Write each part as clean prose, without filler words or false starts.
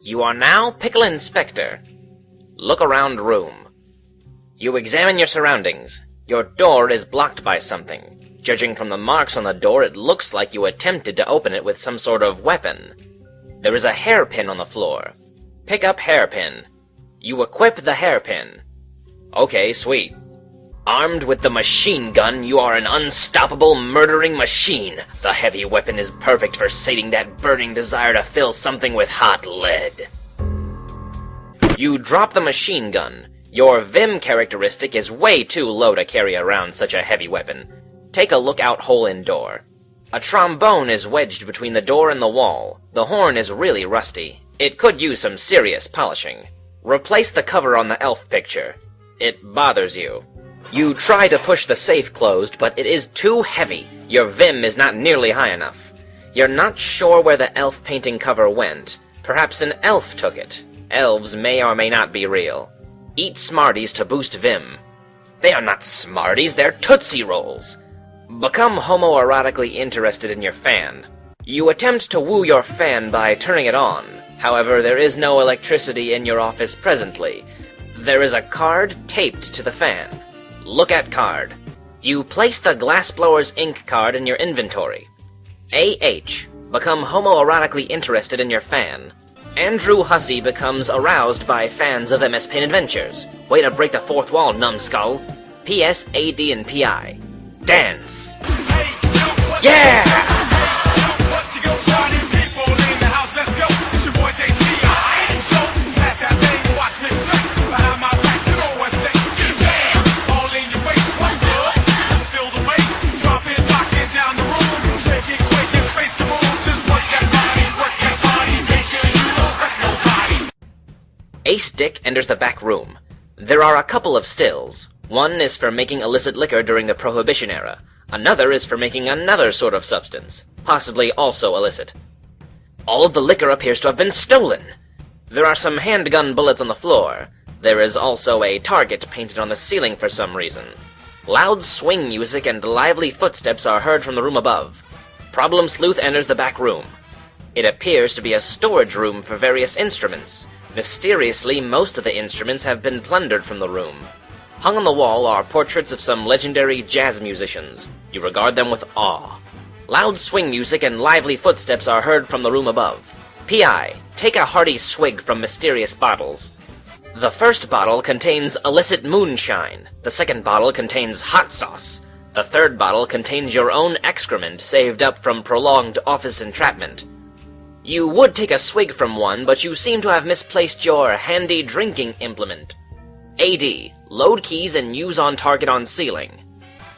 You are now Pickle Inspector. Look around room. You examine your surroundings. Your door is blocked by something. Judging from the marks on the door, it looks like you attempted to open it with some sort of weapon. There is a hairpin on the floor. Pick up hairpin. You equip the hairpin. Okay, sweet. Armed with the machine gun, you are an unstoppable murdering machine. The heavy weapon is perfect for sating that burning desire to fill something with hot lead. You drop the machine gun. Your Vim characteristic is way too low to carry around such a heavy weapon. Take a lookout hole in door. A trombone is wedged between the door and the wall. The horn is really rusty. It could use some serious polishing. Replace the cover on the elf picture. It bothers you. You try to push the safe closed, but it is too heavy. Your Vim is not nearly high enough. You're not sure where the elf painting cover went. Perhaps an elf took it. Elves may or may not be real. Eat Smarties to boost Vim. They are not Smarties, they're Tootsie Rolls. Become homoerotically interested in your fan. You attempt to woo your fan by turning it on. However, there is no electricity in your office presently. There is a card taped to the fan. Look at card. You place the Glassblower's ink card in your inventory. AH. Become homoerotically interested in your fan. Andrew Hussey becomes aroused by fans of MS Paint Adventures. Way to break the fourth wall, numbskull. PS, AD, and PI. Dance. Yeah! Ace Dick enters the back room. There are a couple of stills. One is for making illicit liquor during the Prohibition era. Another is for making another sort of substance, possibly also illicit. All of the liquor appears to have been stolen. There are some handgun bullets on the floor. There is also a target painted on the ceiling for some reason. Loud swing music and lively footsteps are heard from the room above. Problem Sleuth enters the back room. It appears to be a storage room for various instruments. Mysteriously, most of the instruments have been plundered from the room. Hung on the wall are portraits of some legendary jazz musicians. You regard them with awe. Loud swing music and lively footsteps are heard from the room above. P.I. Take a hearty swig from mysterious bottles. The first bottle contains illicit moonshine. The second bottle contains hot sauce. The third bottle contains your own excrement saved up from prolonged office entrapment. You would take a swig from one, but you seem to have misplaced your handy drinking implement. AD. Load keys and use on target on ceiling.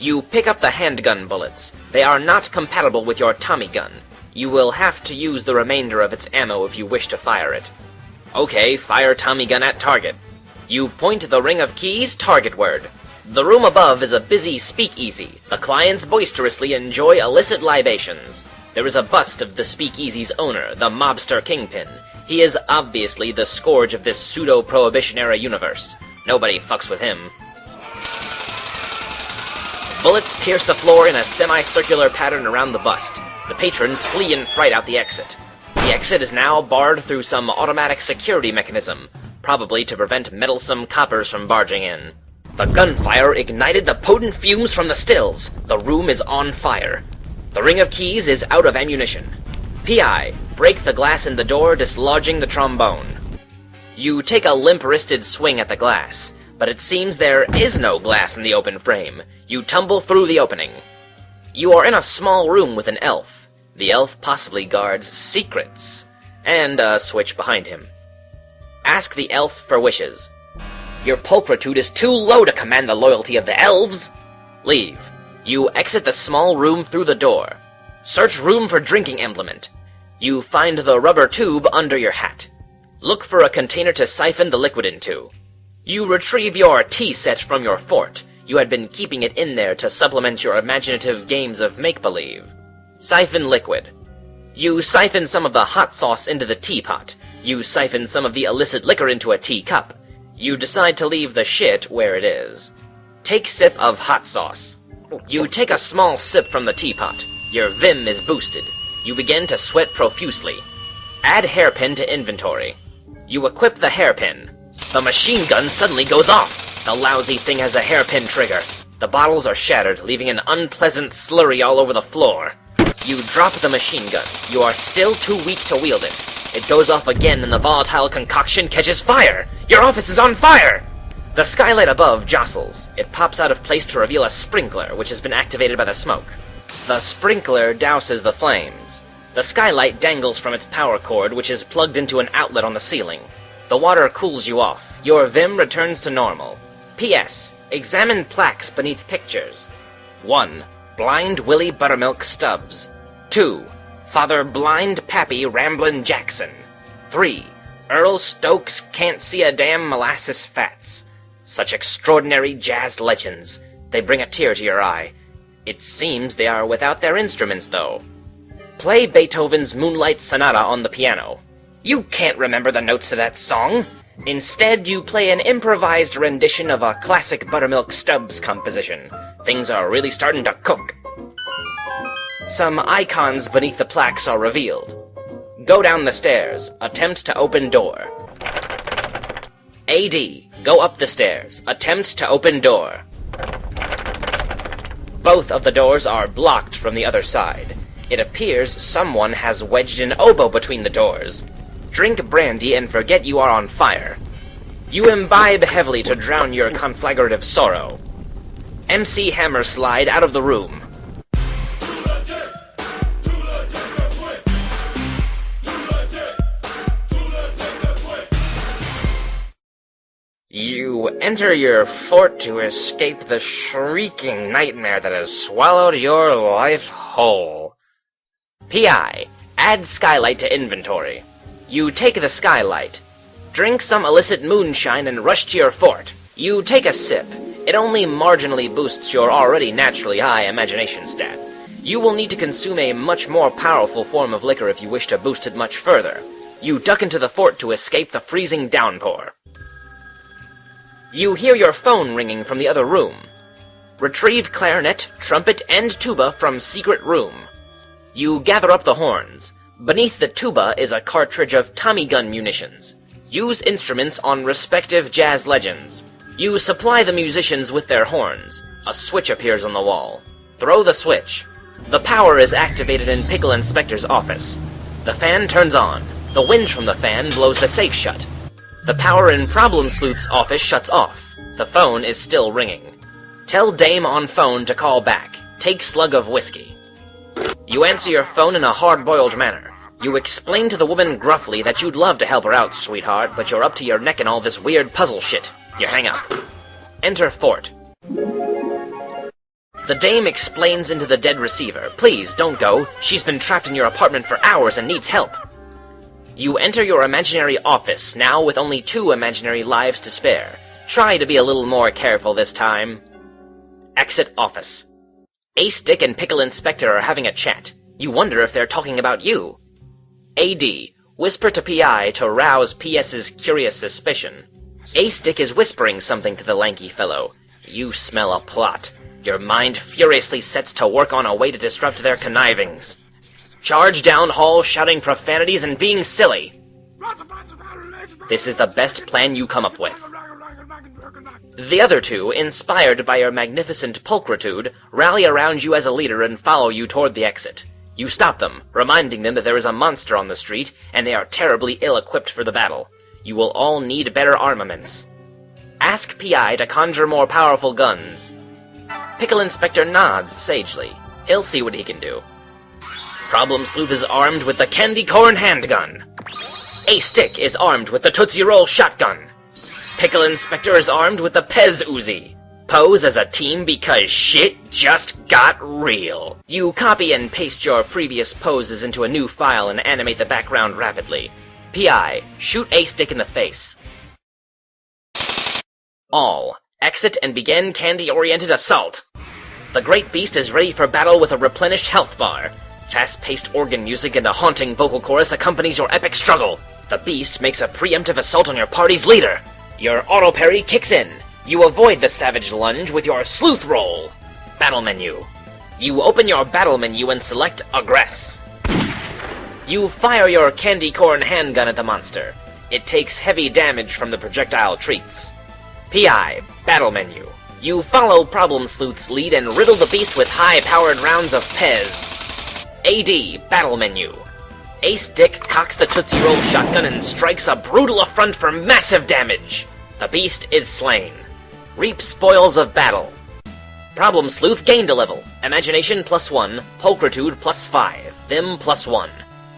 You pick up the handgun bullets. They are not compatible with your Tommy gun. You will have to use the remainder of its ammo if you wish to fire it. Okay, fire Tommy gun at target. You point the ring of keys targetward. The room above is a busy speakeasy. The clients boisterously enjoy illicit libations. There is a bust of the speakeasy's owner, the mobster Kingpin. He is obviously the scourge of this pseudo-prohibition-era universe. Nobody fucks with him. Bullets pierce the floor in a semicircular pattern around the bust. The patrons flee in fright out the exit. The exit is now barred through some automatic security mechanism, probably to prevent meddlesome coppers from barging in. The gunfire ignited the potent fumes from the stills. The room is on fire. The ring of keys is out of ammunition. P.I. Break the glass in the door, dislodging the trombone. You take a limp-wristed swing at the glass, but it seems there is no glass in the open frame. You tumble through the opening. You are in a small room with an elf. The elf possibly guards secrets, and a switch behind him. Ask the elf for wishes. Your pulchritude is too low to command the loyalty of the elves. Leave. You exit the small room through the door. Search room for drinking implement. You find the rubber tube under your hat. Look for a container to siphon the liquid into. You retrieve your tea set from your fort. You had been keeping it in there to supplement your imaginative games of make-believe. Siphon liquid. You siphon some of the hot sauce into the teapot. You siphon some of the illicit liquor into a teacup. You decide to leave the shit where it is. Take sip of hot sauce. You take a small sip from the teapot. Your vim is boosted. You begin to sweat profusely. Add hairpin to inventory. You equip the hairpin. The machine gun suddenly goes off. The lousy thing has a hairpin trigger. The bottles are shattered, leaving an unpleasant slurry all over the floor. You drop the machine gun. You are still too weak to wield it. It goes off again and the volatile concoction catches fire! Your office is on fire! The skylight above jostles. It pops out of place to reveal a sprinkler, which has been activated by the smoke. The sprinkler douses the flames. The skylight dangles from its power cord, which is plugged into an outlet on the ceiling. The water cools you off. Your vim returns to normal. P.S. Examine plaques beneath pictures. 1. Blind Willie Buttermilk Stubbs. 2. Father Blind Pappy Ramblin' Jackson. 3. Earl Stokes Can't See a Damn Molasses Fats. Such extraordinary jazz legends. They bring a tear to your eye. It seems they are without their instruments, though. Play Beethoven's Moonlight Sonata on the piano. You can't remember the notes to that song. Instead, you play an improvised rendition of a classic Buttermilk Stubbs composition. Things are really starting to cook. Some icons beneath the plaques are revealed. Go down the stairs. Attempt to open door. AD. Go up the stairs. Attempt to open door. Both of the doors are blocked from the other side. It appears someone has wedged an oboe between the doors. Drink brandy and forget you are on fire. You imbibe heavily to drown your conflagrative sorrow. MC Hammer slide out of the room. You enter your fort to escape the shrieking nightmare that has swallowed your life whole. P.I. Add skylight to inventory. You take the skylight. Drink some illicit moonshine and rush to your fort. You take a sip. It only marginally boosts your already naturally high imagination stat. You will need to consume a much more powerful form of liquor if you wish to boost it much further. You duck into the fort to escape the freezing downpour. You hear your phone ringing from the other room. Retrieve clarinet, trumpet, and tuba from secret room. You gather up the horns. Beneath the tuba is a cartridge of Tommy gun munitions. Use instruments on respective jazz legends. You supply the musicians with their horns. A switch appears on the wall. Throw the switch. The power is activated in Pickle Inspector's office. The fan turns on. The wind from the fan blows the safe shut. The power in Problem Sleuth's office shuts off. The phone is still ringing. Tell Dame on phone to call back. Take slug of whiskey. You answer your phone in a hard-boiled manner. You explain to the woman gruffly that you'd love to help her out, sweetheart, but you're up to your neck in all this weird puzzle shit. You hang up. Enter fort. The dame explains into the dead receiver. Please, don't go. She's been trapped in your apartment for hours and needs help. You enter your imaginary office, now with only 2 imaginary lives to spare. Try to be a little more careful this time. Exit office. Ace, Dick, and Pickle Inspector are having a chat. You wonder if they're talking about you. AD. Whisper to PI to rouse PS's curious suspicion. Ace Dick is whispering something to the lanky fellow. You smell a plot. Your mind furiously sets to work on a way to disrupt their connivings. Charge down hall shouting profanities and being silly. This is the best plan you come up with. The other 2, inspired by your magnificent pulchritude, rally around you as a leader and follow you toward the exit. You stop them, reminding them that there is a monster on the street, and they are terribly ill-equipped for the battle. You will all need better armaments. Ask P.I. to conjure more powerful guns. Pickle Inspector nods sagely. He'll see what he can do. Problem Sleuth is armed with the Candy Corn handgun. Ace Dick is armed with the Tootsie Roll shotgun. Pickle Inspector is armed with the Pez Uzi. Pose as a team because shit just got real. You copy and paste your previous poses into a new file and animate the background rapidly. P.I. Shoot Ace Dick in the face. All. Exit and begin candy-oriented assault. The Great Beast is ready for battle with a replenished health bar. Fast-paced organ music and a haunting vocal chorus accompanies your epic struggle. The Beast makes a preemptive assault on your party's leader. Your auto-parry kicks in. You avoid the savage lunge with your sleuth roll. Battle menu. You open your battle menu and select Aggress. You fire your candy corn handgun at the monster. It takes heavy damage from the projectile treats. PI, Battle Menu. You follow Problem Sleuth's lead and riddle the beast with high-powered rounds of Pez. AD, Battle Menu. Ace Dick cocks the Tootsie Roll shotgun and strikes a brutal affront for massive damage. The beast is slain. Reap spoils of battle. Problem Sleuth gained a level. Imagination +1, Pulchritude +5, Vim +1.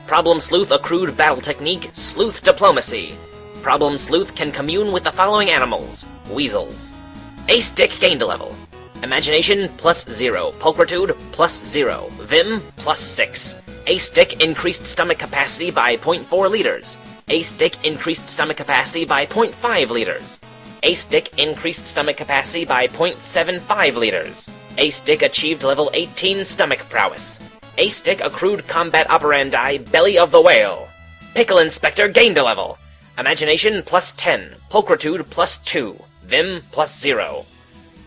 Problem Sleuth accrued battle technique, Sleuth Diplomacy. Problem Sleuth can commune with the following animals. Weasels. Ace Dick gained a level. Imagination +0, Pulchritude +0, Vim +6. Ace Dick increased stomach capacity by 0.4 liters. Ace Dick increased stomach capacity by 0.5 liters. Ace Dick increased stomach capacity by 0.75 liters. Ace Dick achieved level 18 stomach prowess. Ace Dick accrued combat operandi Belly of the Whale. Pickle Inspector gained a level. Imagination +10, Pulchritude +2, Vim +0.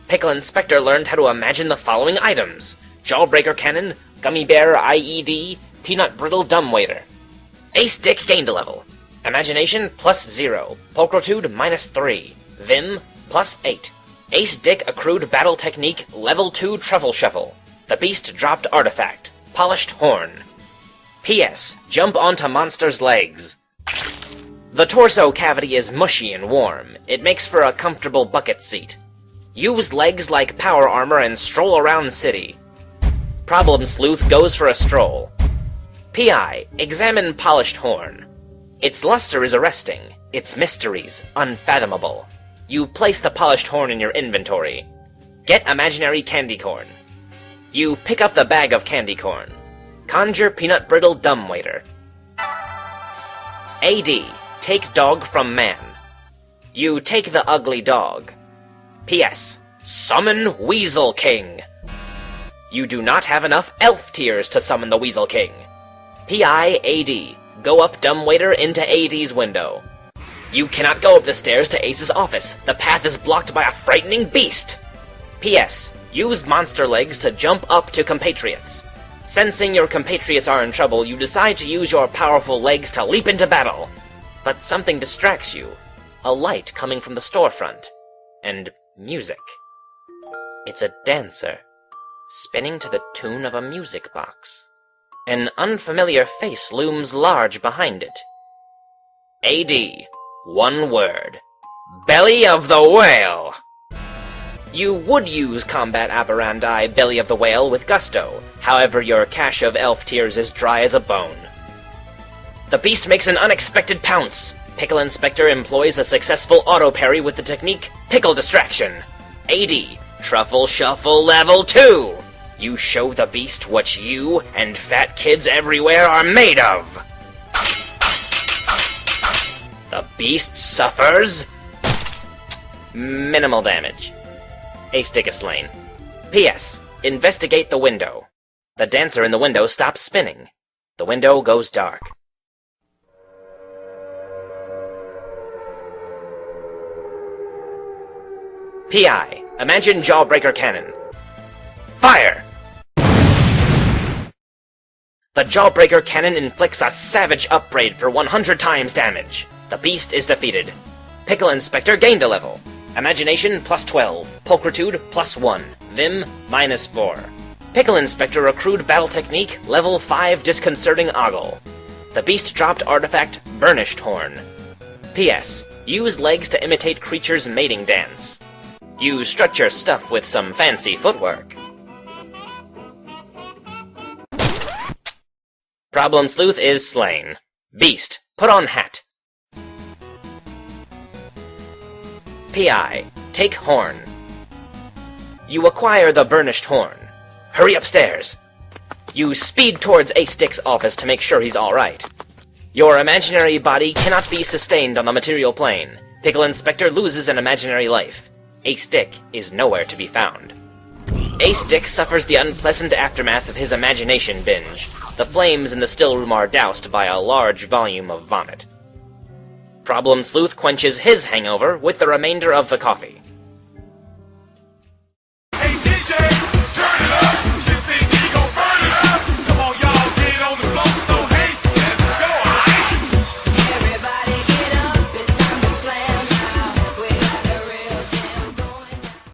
Pickle Inspector learned how to imagine the following items: Jawbreaker Cannon, Gummy Bear IED, Peanut Brittle Dumbwaiter. Ace Dick gained a level. Imagination +0, Pulchritude -3, Vim +8. Ace Dick accrued battle technique Level 2 Truffle Shuffle. The beast dropped artifact, Polished Horn. P.S. Jump onto monster's legs. The torso cavity is mushy and warm. It makes for a comfortable bucket seat. Use legs like power armor and stroll around city. Problem Sleuth goes for a stroll. P.I. Examine Polished Horn. Its luster is arresting, its mysteries unfathomable. You place the polished horn in your inventory. Get imaginary candy corn. You pick up the bag of candy corn. Conjure Peanut Brittle Dumbwaiter. AD. Take dog from man. You take the ugly dog. P.S. Summon Weasel King. You do not have enough elf tears to summon the Weasel King. P.I.A.D. Go up Dumbwaiter into AD's window. You cannot go up the stairs to Ace's office. The path is blocked by a frightening beast. P.S. Use monster legs to jump up to compatriots. Sensing your compatriots are in trouble, you decide to use your powerful legs to leap into battle. But something distracts you. A light coming from the storefront. And music. It's a dancer, spinning to the tune of a music box. An unfamiliar face looms large behind it. AD. One word. Belly of the Whale! You would use combat operandi Belly of the Whale with gusto, however your cache of elf tears is dry as a bone. The beast makes an unexpected pounce. Pickle Inspector employs a successful auto-parry with the technique Pickle Distraction. AD. Truffle Shuffle Level 2! You show the beast what you and fat kids everywhere are made of! The beast suffers minimal damage. Ace Dick is slain. P.S. Investigate the window. The dancer in the window stops spinning. The window goes dark. P.I. Imagine Jawbreaker Cannon. Fire! The Jawbreaker Cannon inflicts a savage upgrade for 100 times damage. The beast is defeated. Pickle Inspector gained a level. Imagination +12, Pulchritude +1, Vim -4. Pickle Inspector accrued battle technique Level 5 Disconcerting Ogle. The beast dropped artifact Burnished Horn. P.S. Use legs to imitate creatures' mating dance. You strut your stuff with some fancy footwork. Problem Sleuth is slain. Beast, put on hat. P.I. Take horn. You acquire the burnished horn. Hurry upstairs. You speed towards Ace Dick's office to make sure he's alright. Your imaginary body cannot be sustained on the material plane. Pickle Inspector loses an imaginary life. Ace Dick is nowhere to be found. Ace Dick suffers the unpleasant aftermath of his imagination binge. The flames in the still room are doused by a large volume of vomit. Problem Sleuth quenches his hangover with the remainder of the coffee.